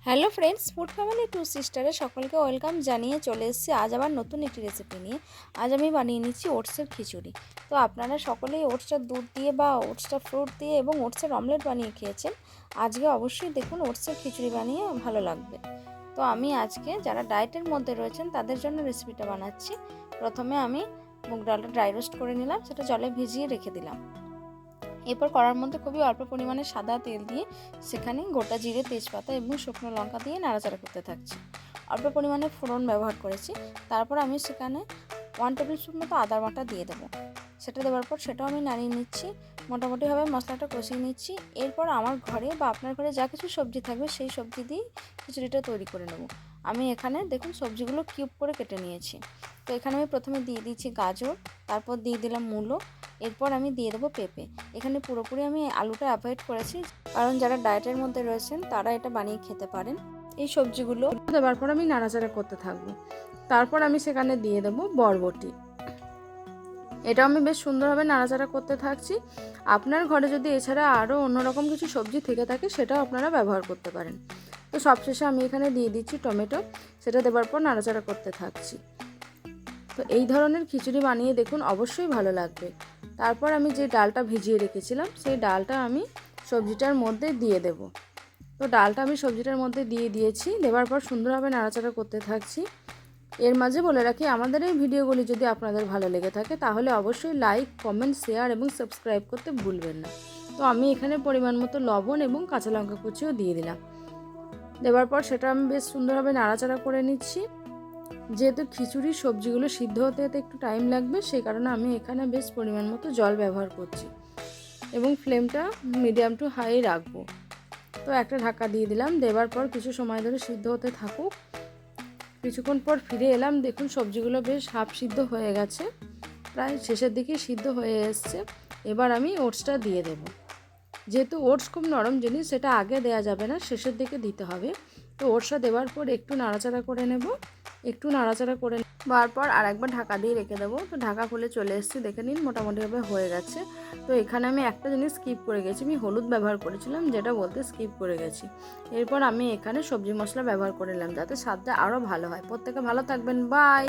Hello friends, food family to সিস্টারে সকলকে welcome জানিয়ে চলে এসেছি আজ আবার নতুন একটি রেসিপি নিয়ে। আজ আমি বানিয়ে নিচ্ছি ওটসের খিচুড়ি। তো আপনারা সকলেই ওটসটা দুধ দিয়ে বা ওটসটা ফ্রুট দিয়ে এবং ওটসের অমলেট বানিয়ে খেয়েছেন। আজকে অবশ্যই দেখুন ওটসের খিচুড়ি বানিয়ে ভালো লাগবে। তো আমি আজকে যারা ডায়েটের মধ্যে রয়েছেন তাদের জন্য রেসিপিটা বানাচ্ছি। প্রথমে আমি মুগ ডালটা ড্রাই রোস্ট করে নিলাম, সেটা জলে ভিজিয়ে রেখে দিলাম। এরপর কড়ার মধ্যে খুবই অল্প পরিমাণে সাদা তেল দিয়ে সেখানে গোটা জিরে, তেজপাতা এবং শুকনো লঙ্কা দিয়ে নাড়াচাড়া করতে থাকছি। অল্প পরিমাণে ফোড়ন ব্যবহার করেছি। তারপর আমি সেখানে 1 টেবিল স্পুন মতো আদা বাটা দিয়ে দেবো। সেটা দেওয়ার পর সেটাও আমি নাড়িয়ে নিচ্ছি, মোটামুটিভাবে মশলাটা কষিয়ে নিচ্ছি। এরপর আমার ঘরে বা আপনার ঘরে যা কিছু সবজি থাকবে সেই সবজি দিয়েই খিচুড়িটা তৈরি করে নেব। আমি এখানে দেখুন সবজিগুলো কিউব করে কেটে নিয়েছি। তো এখানে আমি প্রথমে দিয়ে দিচ্ছি গাজর, তারপর দিয়ে দিলাম মূলো, এরপর আমি দিয়ে দেবো পেঁপে। এখানে পুরোপুরি আমি আলুটা অ্যাভয়েড করেছি, কারণ যারা ডায়েটের মধ্যে রয়েছেন তারা এটা বানিয়ে খেতে পারেন। এই সবজিগুলো দেওয়ার পর আমি নাড়াচাড়া করতে থাকবো। তারপর আমি সেখানে দিয়ে দেবো বরবটি। এটাও আমি বেশ সুন্দরভাবে নাড়াচাড়া করতে থাকছি। আপনার ঘরে যদি এছাড়া আরও অন্যরকম কিছু সবজি থেকে থাকে সেটাও আপনারা ব্যবহার করতে পারেন। তো সবশেষে আমি এখানে দিয়ে দিচ্ছি টমেটো, সেটা দেওয়ার পর নাড়াচাড়া করতে থাকছি। তো এই ধরনের খিচুড়ি বানিয়ে দেখুন, অবশ্যই ভালো লাগবে। তারপর আমি যে ডালটা ভিজিয়ে রেখেছিলাম সেই ডালটা আমি সবজিটার মধ্যে দিয়ে দেব। তো ডালটা আমি সবজিটার মধ্যে দিয়ে দিয়েছি, দেওয়ার পর সুন্দরভাবে নাড়াচাড়া করতে থাকছি। এর মাঝে বলে রাখি, আমাদের এই ভিডিওগুলি যদি আপনাদের ভালো লেগে থাকে তাহলে অবশ্যই লাইক, কমেন্ট, শেয়ার এবং সাবস্ক্রাইব করতে ভুলবেন না। তো আমি এখানে পরিমাণ মতো লবণ এবং কাঁচা লঙ্কা কুচিও দিয়ে দিলাম। দেওয়ার পর সেটা আমি বেশ সুন্দরভাবে নাড়াচাড়া করে নিচ্ছি। যেহেতু খিচুড়ির সবজিগুলো সিদ্ধ হতে হতে একটু টাইম লাগবে, সেই কারণে আমি এখানে বেশ পরিমাণ মতো জল ব্যবহার করছি এবং ফ্লেমটা মিডিয়াম টু হাই রাখবো। তো একটা ঢাকা দিয়ে দিলাম, দেওয়ার পর কিছু সময় ধরে সিদ্ধ হতে থাকুক। কিছুক্ষণ পর ফিরে এলাম, দেখুন সবজিগুলো বেশ হাফ সিদ্ধ হয়ে গেছে, প্রায় শেষের দিকে সিদ্ধ হয়ে এসছে। এবার আমি ওটসটা দিয়ে দেব। যেহেতু ওটস খুব নরম জিনিস, সেটা আগে দেওয়া যাবে না, শেষের দিকে দিতে হবে। তো ওটসটা দেওয়ার পর একটু নাড়াচাড়া করে নেব। একটু নাড়াচাড়া করে নেওয়ার পর আর একবার ঢাকা দিয়ে রেখে দেবো। তো ঢাকা খুলে চলে এসেছি, দেখে নিন মোটামুটিভাবে হয়ে গেছে। তো এখানে আমি একটা জিনিস স্কিপ করে গেছি, আমি হলুদ ব্যবহার করেছিলাম, যেটা বলতে স্কিপ করে গেছি। এরপর আমি এখানে সবজি মশলা ব্যবহার করে নিলাম যাতে স্বাদটা আরও ভালো হয়। প্রত্যেকে ভালো থাকবেন, বাই।